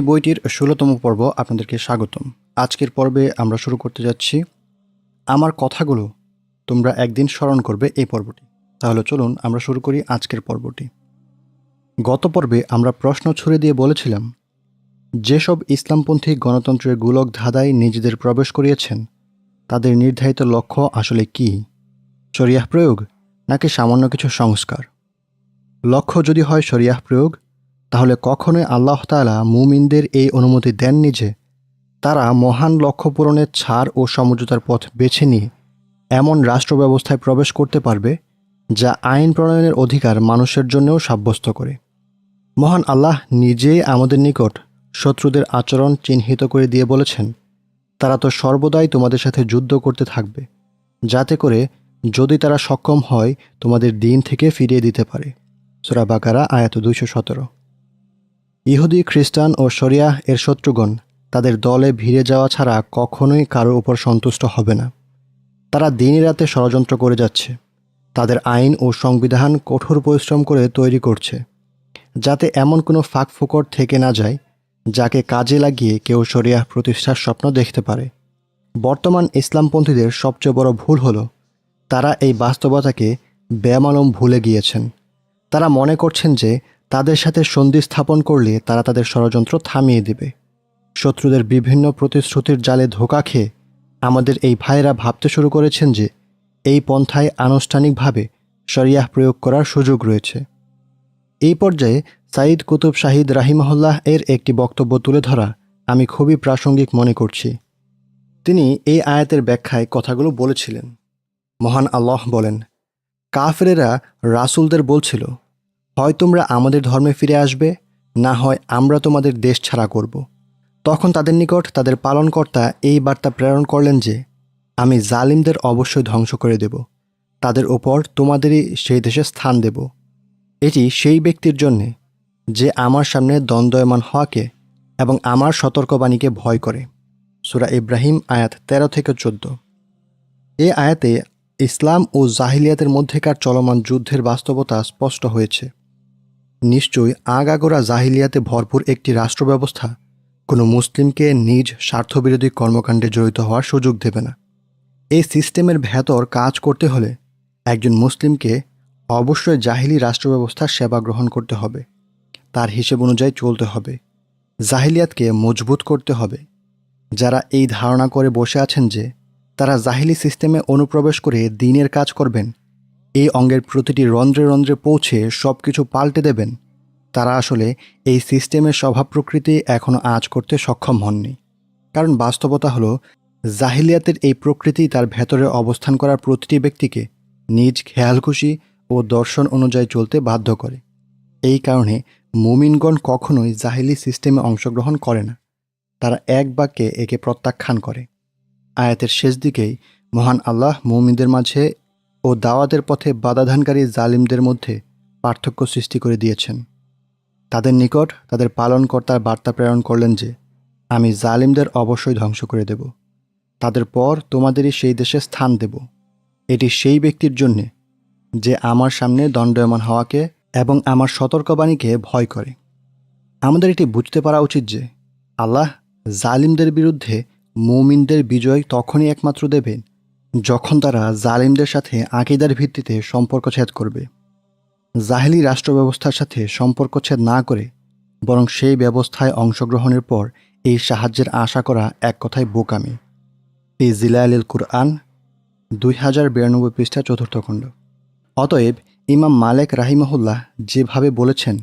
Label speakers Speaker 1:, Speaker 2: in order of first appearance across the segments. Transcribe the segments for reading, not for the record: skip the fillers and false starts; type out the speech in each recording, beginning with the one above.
Speaker 1: এই বইটির ১৬তম পর্ব আপনাদেরকে স্বাগতম। আজকের পর্বে আমরা শুরু করতে যাচ্ছি আমার কথাগুলো তোমরা একদিন স্মরণ করবে এই পর্বটি। তাহলে চলুন আমরা শুরু করি আজকের পর্বটি। গত পর্বে আমরা প্রশ্ন ছুড়ে দিয়ে বলেছিলাম, যেসব ইসলামপন্থী গণতন্ত্রের গোলক ধাঁধায় নিজেদের প্রবেশ করিয়েছেন তাদের নির্ধারিত লক্ষ্য আসলে কি? শরিয়াহ প্রয়োগ নাকি সামান্য কিছু সংস্কার? লক্ষ্য যদি হয় শরিয়াহ প্রয়োগ, তাহলে কখনোই আল্লাহ তাআলা মুমিনদের এই অনুমতি দেননি যে তারা মহান লক্ষ্য পূরণের ছাড় ও সমঝোতার পথ বেছে নিয়ে এমন রাষ্ট্র ব্যবস্থায় প্রবেশ করতে পারবে যা আইন প্রণয়নের অধিকার মানুষের জন্যও সাব্যস্ত করে। মহান আল্লাহ নিজেই আমাদের নিকট শত্রুদের আচরণ চিহ্নিত করে দিয়ে বলেছেন, তারা তো সর্বদাই তোমাদের সাথে যুদ্ধ করতে থাকবে, যাতে করে যদি তারা সক্ষম হয় তোমাদের দিন থেকে ফিরিয়ে দিতে পারে। সূরা বাকারা আয়াত ২১৭। ইহুদি, খ্রিস্টান ও শরিয়াহ এর শত্রুগণ তাদের দলে ভিড়ে যাওয়া ছাড়া কখনোই কারো উপর সন্তুষ্ট হবে না। তারা দিনই রাতে ষড়যন্ত্র করে যাচ্ছে, তাদের আইন ও সংবিধান কঠোর পরিশ্রম করে তৈরি করছে, যাতে এমন কোনো ফাঁকফোকর থেকে না যায় যাকে কাজে লাগিয়ে কেউ শরিয়াহ প্রতিষ্ঠার স্বপ্ন দেখতে পারে। বর্তমান ইসলামপন্থীদের সবচেয়ে বড় ভুল হলো তারা এই বাস্তবতাকে বেমালুম ভুলে গিয়েছেন। তারা মনে করছেন যে তাদের সাথে সন্ধি স্থাপন করলে তারা তাদের ষড়যন্ত্র থামিয়ে দেবে। শত্রুদের বিভিন্ন প্রতিশ্রুতির জালে ধোঁকা খেয়ে আমাদের এই ভাইয়েরা ভাবতে শুরু করেছেন যে এই পন্থায় আনুষ্ঠানিকভাবে শরিয়াহ প্রয়োগ করার সুযোগ রয়েছে। এই পর্যায়ে সাঈদ কুতুব শাহিদ রাহিমাহুল্লাহ এর একটি বক্তব্য তুলে ধরা আমি খুবই প্রাসঙ্গিক মনে করছি। তিনি এই আয়াতের ব্যাখ্যায় কথাগুলো বলেছিলেন। মহান আল্লাহ বলেন, কাফেরেরা রাসূলদের বলছিল, হয় তোমরা আমাদের ধর্মে ফিরে আসবে, না হয় আমরা তোমাদের দেশ ছাড়া করব। তখন তাদের নিকট তাদের পালনকর্তা এই বার্তা প্রেরণ করলেন যে, আমি জালিমদের অবশ্যই ধ্বংস করে দেব, তাদের ওপর তোমাদেরই সেই দেশে স্থান দেব। এটি সেই ব্যক্তির জন্যে যে আমার সামনে দ্বন্দ্বয়মান হওয়াকে এবং আমার সতর্কবাণীকে ভয় করে। সূরা ইব্রাহিম আয়াত ১৩-১৪। এই আয়াতে ইসলাম ও জাহিলিয়াতের মধ্যেকার চলমান যুদ্ধের বাস্তবতা স্পষ্ট হয়েছে। নিশ্চয়ই আগাগোড়া জাহিলিয়াতে ভরপুর একটি রাষ্ট্র ব্যবস্থা কোনো মুসলিমকে নিজ স্বার্থবিরোধী কর্মকাণ্ডে জড়িত হওয়ার সুযোগ দেবে না। এই সিস্টেমের ভেতর কাজ করতে হলে একজন মুসলিমকে অবশ্যই জাহিলি রাষ্ট্র ব্যবস্থার সেবা গ্রহণ করতে হবে, তার হিসেব অনুযায়ী চলতে হবে, জাহিলিয়াতকে মজবুত করতে হবে। যারা এই ধারণা করে বসে আছেন যে তারা জাহিলি সিস্টেমে অনুপ্রবেশ করে দ্বীনের কাজ করবেন, এই অঙ্গের প্রতিটি রন্ধ্রে রন্ধ্রে পৌঁছে সব কিছু পাল্টে দেবেন, তারা আসলে এই সিস্টেমের স্বভাব প্রকৃতি এখনও আঁচ করতে সক্ষম হননি। কারণ বাস্তবতা হলো, জাহিলিয়াতের এই প্রকৃতি তার ভেতরে অবস্থান করা প্রতিটি ব্যক্তিকে নিজ খেয়ালখুশি ও দর্শন অনুযায়ী চলতে বাধ্য করে। এই কারণে মুমিনগণ কখনোই জাহিলি সিস্টেমে অংশগ্রহণ করে না, তারা এক বাক্যে একে প্রত্যাখ্যান করে। আয়াতের শেষ দিকেই মহান আল্লাহ মুমিনদের মাঝে ও দাওয়াতের পথে বাধাদানকারী জালিমদের মধ্যে পার্থক্য সৃষ্টি করে দিয়েছেন। তাদের নিকট তাদের পালনকর্তার বার্তা প্রেরণ করলেন যে, আমি জালিমদের অবশ্যই ধ্বংস করে দেব, তাদের পর তোমাদেরই সেই দেশে স্থান দেব। এটি সেই ব্যক্তির জন্যে যে আমার সামনে দণ্ডায়মান হওয়াকে এবং আমার সতর্কবাণীকে ভয় করে। আমাদের এটি বুঝতে পারা উচিত যে আল্লাহ জালিমদের বিরুদ্ধে মুমিনদের বিজয় তখনই একমাত্র দেবেন যখন তারা জালিমদের সাথে আকীদার ভিত্তিতে সম্পর্কচ্ছেদ করবে। জাহেলি রাষ্ট্র ব্যবস্থার সাথে সম্পর্কচ্ছেদ না করে বরং সেই ব্যবস্থায় অংশগ্রহণের পর এই সাহায্যের আশা করা এক কথায় বোকামি। এই জিলায়ালিল কুরআন ২০৯২ পৃষ্ঠা ৪র্থ খণ্ড। অতএব ইমাম মালেক রাহিমাহুল্লাহ যেভাবে বলেছেন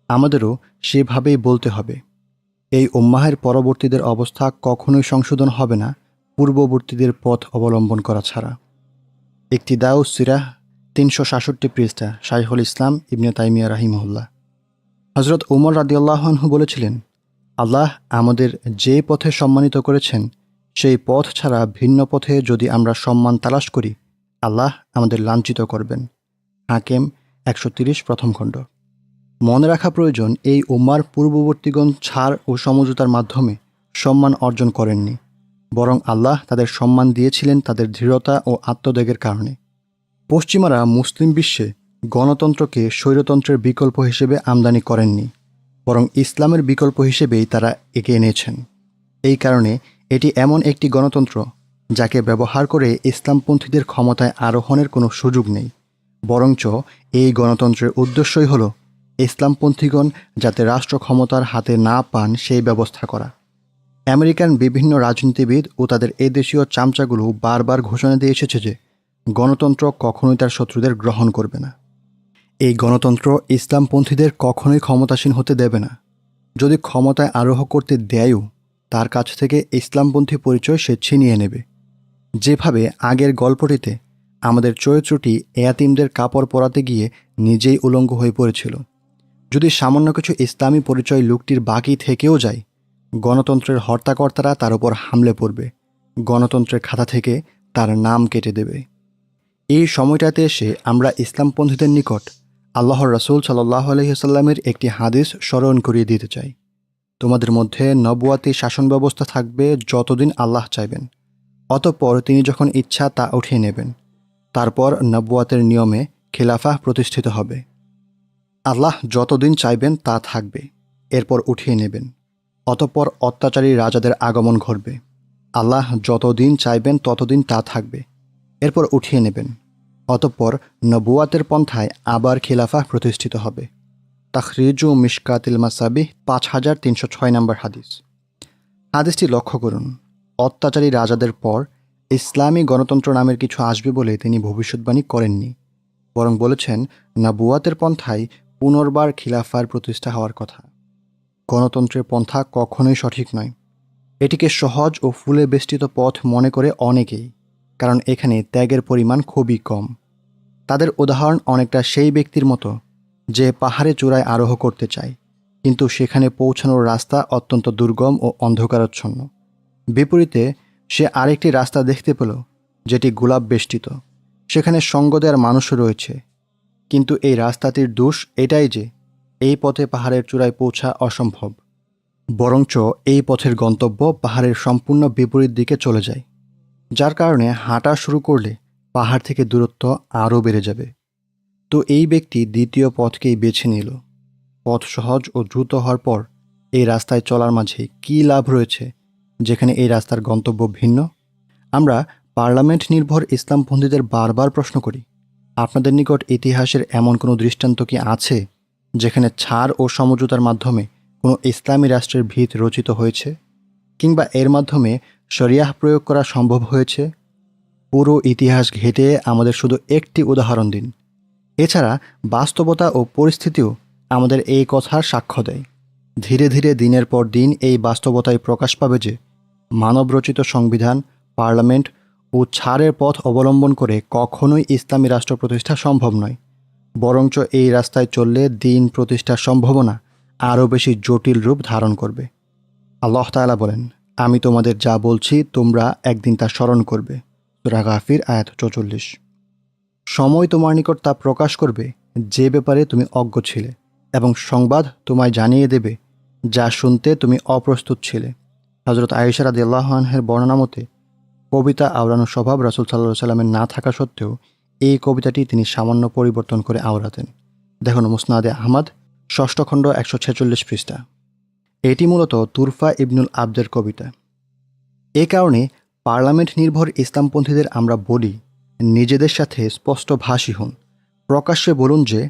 Speaker 1: আমাদেরও সেভাবেই বলতে হবে। এই উম্মাহের পরবর্তীদের অবস্থা কখনোই সংশোধন হবে না পূর্ববর্তীদের পথ অবলম্বন করা ছাড়া। ইকতিদাউস সিরাহ ৩৬৭ পৃষ্ঠা, শাইখুল ইসলাম ইবনে তাইমিয়া রাহিমাহুল্লাহ। হযরত উমর রাদিয়াল্লাহু আনহু বলেছিলেন, আল্লাহ আমাদের যে পথে সম্মানিত করেছেন সেই পথ ছাড়া ভিন্ন পথে যদি আমরা সম্মান তালাশ করি, আল্লাহ আমাদের লাঞ্ছিত করবেন। হাকেম ১৩০ প্রথম খণ্ড। মনে রাখা প্রয়োজন, এই উম্মার পূর্ববর্তীগণ ছাড় ও সমঝোতার মাধ্যমে সম্মান অর্জন করেননি, বরং আল্লাহ তাদের সম্মান দিয়েছিলেন তাদের দৃঢ়তা ও আত্মত্যাগের কারণে। পশ্চিমারা মুসলিম বিশ্বে গণতন্ত্রকে স্বৈরতন্ত্রের বিকল্প হিসেবে আমদানি করেননি, বরং ইসলামের বিকল্প হিসেবেই তারা একে এনেছেন। এই কারণে এটি এমন একটি গণতন্ত্র যাকে ব্যবহার করে ইসলামপন্থীদের ক্ষমতায় আরোহণের কোনো সুযোগ নেই, বরঞ্চ এই গণতন্ত্রের উদ্দেশ্যই হল ইসলামপন্থীগণ যাতে রাষ্ট্র ক্ষমতার হাতে না পান সেই ব্যবস্থা করা। আমেরিকান বিভিন্ন রাজনীতিবিদ ও তাদের এদেশীয় চামচাগুলো বারবার ঘোষণা দিয়ে এসেছে যে গণতন্ত্র কখনোই তার শত্রুদের গ্রহণ করবে না। এই গণতন্ত্র ইসলামপন্থীদের কখনোই ক্ষমতাসীন হতে দেবে না। যদি ক্ষমতায় আরোহ করতে দেয়ও, তার কাছ থেকে ইসলামপন্থী পরিচয় সে ছিনিয়ে নেবে। যেভাবে আগের গল্পটিতে আমাদের চরিত্রটি এয়াতিমদের কাপড় পরাতে গিয়ে নিজেই উলঙ্গ হয়ে পড়েছিল, যদি সামান্য কিছু ইসলামী পরিচয় লোকটির বাকি থেকেও যায়, গণতন্ত্রের হর্তাকর্তারা তার উপর হামলে পড়বে, গণতন্ত্রের খাতা থেকে তার নাম কেটে দেবে। এই সময়টাতে এসে আমরা ইসলামপন্থীদের নিকট আল্লাহর রাসূল সাল্লাল্লাহু আলাইহি ওয়াসাল্লামের একটি হাদিস স্মরণ করিয়ে দিতে চাই। তোমাদের মধ্যে নবুয়াতি শাসন ব্যবস্থা থাকবে যতদিন আল্লাহ চাইবেন, অতঃপর তিনি যখন ইচ্ছা তা উঠিয়ে নেবেন। তারপর নবুয়াতের নিয়মে খিলাফা প্রতিষ্ঠিত হবে। আল্লাহ যতদিন চাইবেন তা থাকবে, এরপর উঠিয়ে নেবেন। অতঃপর অত্যাচারী রাজাদের আগমন ঘটবে। আল্লাহ যতদিন চাইবেন ততদিন তা থাকবে, এরপর উঠিয়ে নেবেন। অতঃপর নবুয়াতের পন্থায় আবার খিলাফা প্রতিষ্ঠিত হবে। তাখরিজু মিশকাতিল মাসাবিহ 5306 নম্বর হাদিস। হাদিসটি লক্ষ্য করুন। অত্যাচারী রাজাদের পর ইসলামী গণতন্ত্র নামের কিছু আসবে বলে তিনি ভবিষ্যৎবাণী করেননি, বরং বলেছেন নবুয়াতের পন্থায় পুনর্বার খিলাফার প্রতিষ্ঠা হওয়ার কথা। গণতন্ত্রের পন্থা কখনোই সঠিক নয়। এটিকে সহজ ও ফুলে বেষ্টিত পথ মনে করে অনেকেই, কারণ এখানে ত্যাগের পরিমাণ খুবই কম। তাদের উদাহরণ অনেকটা সেই ব্যক্তির মতো যে পাহাড়ে চূড়ায় আরোহ করতে চায়, কিন্তু সেখানে পৌঁছানোর রাস্তা অত্যন্ত দুর্গম ও অন্ধকারাচ্ছন্ন। বিপরীতে সে আরেকটি রাস্তা দেখতে পেল যেটি গোলাপ বেষ্টিত, সেখানে সঙ্গ দেওয়ার মানুষও রয়েছে। কিন্তু এই রাস্তাটির দোষ এটাই যে এই পথে পাহাড়ের চূড়ায় পৌঁছা অসম্ভব, বরঞ্চ এই পথের গন্তব্য পাহাড়ের সম্পূর্ণ বিপরীত দিকে চলে যায়, যার কারণে হাঁটা শুরু করলে পাহাড় থেকে দূরত্ব আরও বেড়ে যাবে। তো এই ব্যক্তি দ্বিতীয় পথকেই বেছে নিল। পথ সহজ ও দ্রুত হওয়ার পর এই রাস্তায় চলার মাঝে কী লাভ রয়েছে যেখানে এই রাস্তার গন্তব্য ভিন্ন? আমরা পার্লামেন্ট নির্ভর ইসলামপন্থীদের বারবার প্রশ্ন করি, আপনাদের নিকট ইতিহাসের এমন কোনো দৃষ্টান্ত কি আছে যেখানে ছাড় ও সমঝোতার মাধ্যমে কোনো ইসলামী রাষ্ট্রের ভিত রচিত হয়েছে, কিংবা এর মাধ্যমে শরিয়াহ প্রয়োগ করা সম্ভব হয়েছে? পুরো ইতিহাস ঘেঁটে আমাদের শুধু একটি উদাহরণ দিন। এছাড়া বাস্তবতা ও পরিস্থিতিও আমাদের এই কথার সাক্ষ্য দেয়। ধীরে ধীরে দিনের পর দিন এই বাস্তবতায় প্রকাশ পাবে যে মানবরচিত সংবিধান, পার্লামেন্ট ও ছাড়ের পথ অবলম্বন করে কখনোই ইসলামী রাষ্ট্র প্রতিষ্ঠা সম্ভব নয়, বরঞ্চ এই রাস্তায় চললে দিন প্রতিষ্ঠার সম্ভাবনা আরও বেশি জটিল রূপ ধারণ করবে। আল্লাহ তাআলা বলেন, আমি তোমাদের যা বলছি তোমরা একদিন তা স্মরণ করবে। সূরা গাফির আয়াত 44। সময় তোমার নিকট তা প্রকাশ করবে যে ব্যাপারে তুমি অজ্ঞ ছিলে, এবং সংবাদ তোমায় জানিয়ে দেবে যা শুনতে তুমি অপ্রস্তুত ছিলে। হযরত আয়েশা রাদিয়াল্লাহু আনহার বর্ণনা মতে কবিতা আওড়ানোর স্বভাব রাসূল সাল্লাল্লাহু আলাইহি সাল্লামের না থাকা সত্ত্বেও এই কবিতাটি তিনি সামান্য পরিবর্তন করে আওড়াতেন। দেখুন মুসনাদে আহমদ ৬ষ্ঠ খণ্ড ১৪৬ পৃষ্ঠা। এটি মূলত তুরফা ইবনুল আবদের কবিতা। এ কারণে পার্লামেন্ট নির্ভর ইসলামপন্থীদের আমরা বলি, নিজেদের সাথে স্পষ্ট ভাষী হন। প্রকাশ্যে বলুন যে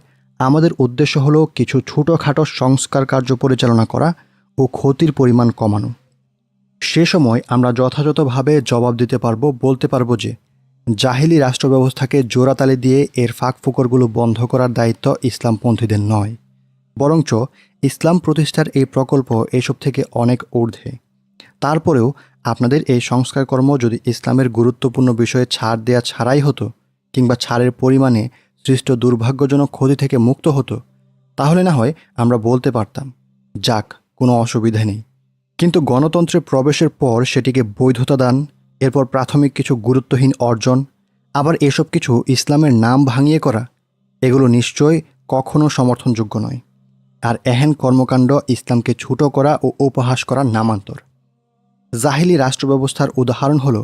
Speaker 1: আমাদের উদ্দেশ্য হলো কিছু ছোটোখাটো সংস্কার কার্য পরিচালনা করা ও ক্ষতির পরিমাণ কমানো। সে সময় আমরা যথাযথভাবে জবাব দিতে পারবো, বলতে পারবো যে জাহিলি রাষ্ট্র ব্যবস্থাকে জোড়াতালি দিয়ে এর ফাঁকফোকরগুলো বন্ধ করার দায়িত্ব ইসলামপন্থীদের নয়, বরঞ্চ ইসলাম প্রতিষ্ঠার এই প্রকল্প এসব থেকে অনেক ঊর্ধ্বে। তারপরেও আপনাদের এই সংস্কারকর্ম যদি ইসলামের গুরুত্বপূর্ণ বিষয়ে ছাড় দেয়া ছাড়াই হতো, কিংবা ছাড়ের পরিমাণে সৃষ্ট দুর্ভাগ্যজনক ক্ষতি থেকে মুক্ত হতো, তাহলে না হয় আমরা বলতে পারতাম যাক, কোনো অসুবিধা নেই। কিন্তু গণতন্ত্রে প্রবেশের পর সেটিকে বৈধতা দান, এরপর প্রাথমিক কিছু গুরুত্বহীন অর্জন, আবার এসব কিছু ইসলামের নাম ভাঙিয়ে করা, এগুলো নিশ্চয় কখনো সমর্থনযোগ্য নয়। আর এহেন কর্মকাণ্ড ইসলামকে ছোট করা ও উপহাস করার নামান্তর। জাহিলি রাষ্ট্র ব্যবস্থার উদাহরণ হল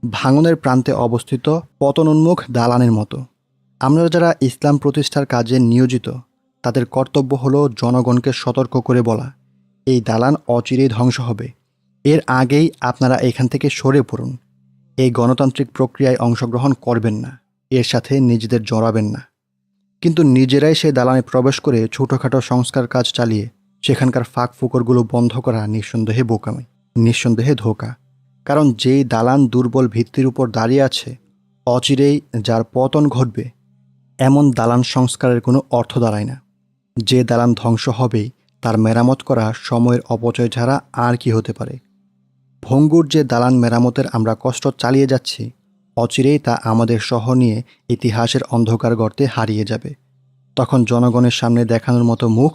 Speaker 1: ভাঙনের প্রান্তে অবস্থিত পতনোন্মুখ দালানের মতো। আমরা যারা ইসলাম প্রতিষ্ঠার কাজে নিয়োজিত, তাদের কর্তব্য হলো জনগণকে সতর্ক করে বলা, এই দালান অচিরেই ধ্বংস হবে, এর আগেই আপনারা এখান থেকে সরে পড়ুন, এই গণতান্ত্রিক প্রক্রিয়ায় অংশগ্রহণ করবেন না, এর সাথে নিজেদের জড়াবেন না। কিন্তু নিজেরাই সেই দালানে প্রবেশ করে ছোটোখাটো সংস্কার কাজ চালিয়ে সেখানকার ফাঁক ফোকরগুলো বন্ধ করা নিঃসন্দেহে বোকামি, নিঃসন্দেহে ধোঁকা। কারণ যেই দালান দুর্বল ভিত্তির উপর দাঁড়িয়ে আছে, অচিরেই যার পতন ঘটবে, এমন দালান সংস্কারের কোনো অর্থ দাঁড়ায় না। যে দালান ধ্বংস হবেই, তার মেরামত করা সময়ের অপচয় ছাড়া আর কি হতে পারে। ভঙ্গুর যে দালান মেরামতের আমরা কষ্ট চালিয়ে যাচ্ছি, অচিরেই তা আমাদের সহ নিয়ে ইতিহাসের অন্ধকার গর্তে হারিয়ে যাবে। তখন জনগণের সামনে দেখানোর মতো মুখ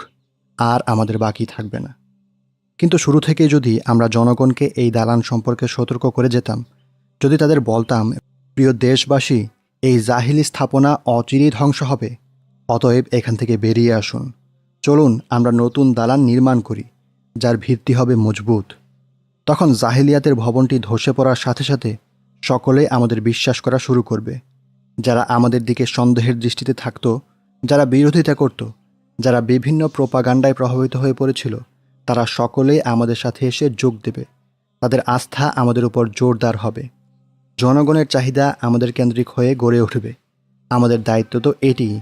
Speaker 1: আর আমাদের বাকি থাকবে না। কিন্তু শুরু থেকে যদি আমরা জনগণকে এই দালান সম্পর্কে সতর্ক করে যেতাম, যদি তাদের বলতাম, প্রিয় দেশবাসী, এই জাহিলি স্থাপনা অচিরেই ধ্বংস হবে, অতএব এখান থেকে বেরিয়ে আসুন, চলুন আমরা নতুন দালান নির্মাণ করি, যার ভিত্তি হবে মজবুত, তখন জাহিলিয়াতের ভবনটি ধসে পড়ার সাথে সাথে সকলেই আমাদের বিশ্বাস করা শুরু করবে। যারা আমাদের দিকে সন্দেহের দৃষ্টিতে থাকত, যারা বিরোধিতা করত, যারা বিভিন্ন প্রোপাগান্ডায় প্রভাবিত হয়ে পড়েছিল, তারা সকলেই আমাদের সাথে এসে যোগ দেবে। তাদের আস্থা আমাদের উপর জোরদার হবে। জনগণের চাহিদা আমাদের কেন্দ্রিক হয়ে গড়ে উঠবে। আমাদের দায়িত্ব তো এটিই।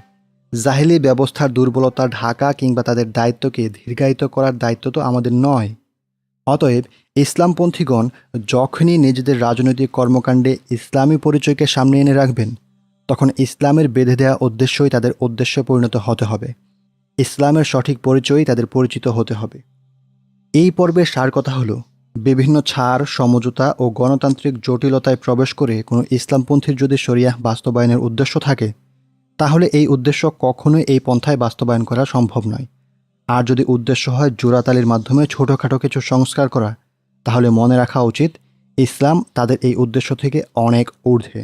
Speaker 1: জাহিলি ব্যবস্থার দুর্বলতা ঢাকা কিংবা তাদের দায়িত্বকে দীর্ঘায়িত করার দায়িত্ব তো আমাদের নয়। অতএব ইসলামপন্থীগণ যখনই নিজেদের রাজনৈতিক কর্মকাণ্ডে ইসলামী পরিচয়কে সামনে এনে রাখবেন, তখন ইসলামের বেঁধে দেওয়া উদ্দেশ্যই তাদের উদ্দেশ্যে পরিণত হতে হবে। ইসলামের সঠিক পরিচয়ই তাদের পরিচিত হতে হবে। এই পর্বের সার কথা হলো, বিভিন্ন ছাড়, সমঝোতা ও গণতান্ত্রিক জটিলতায় প্রবেশ করে কোনো ইসলামপন্থীর যদি শরিয়াহ বাস্তবায়নের উদ্দেশ্য থাকে, তাহলে এই উদ্দেশ্য কখনোই এই পন্থায় বাস্তবায়ন করা সম্ভব নয়। আর যদি উদ্দেশ্য হয় জোড়াতালির মাধ্যমে ছোটোখাটো কিছু সংস্কার করা, তাহলে মনে রাখা উচিত ইসলাম তাদের এই উদ্দেশ্য থেকে অনেক ঊর্ধ্বে।